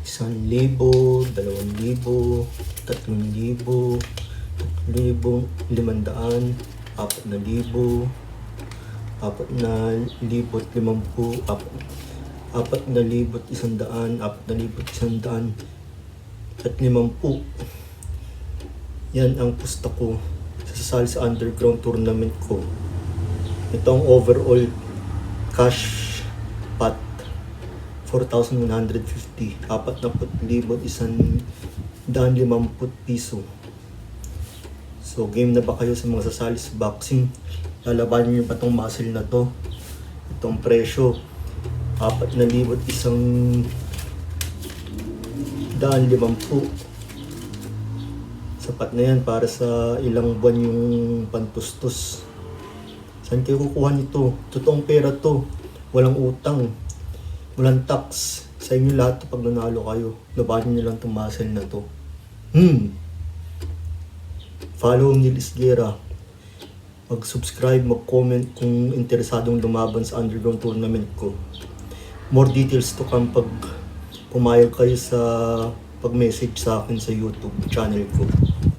1,000, 2,000, 3,000, 3,500, 4,000, 4,050, 4,100, 4,100 at 50. Yan ang pusta ko sasali sa underground tournament ko. Ito ang overall cash pot, 4,150, 40,150 piso. So game na ba kayo sa mga sasali sa boxing? Lalabanan niyo pa tong muscle na to. Itong presyo 4,150. Sapat na yan para sa ilang buwan yung pantustos. Saan kayo kukuha nito? Totoong pera to. Walang utang. Walang tax. Sa inyo lahat to pag nanalo kayo. Labanan niyo lang itong muscle na to. Follow Neil Isguera. Mag-subscribe, mag-comment kung interesadong lumaban sa underground tournament ko. More details to come pag pumayag kayo sa pag-message sa akin sa YouTube channel ko.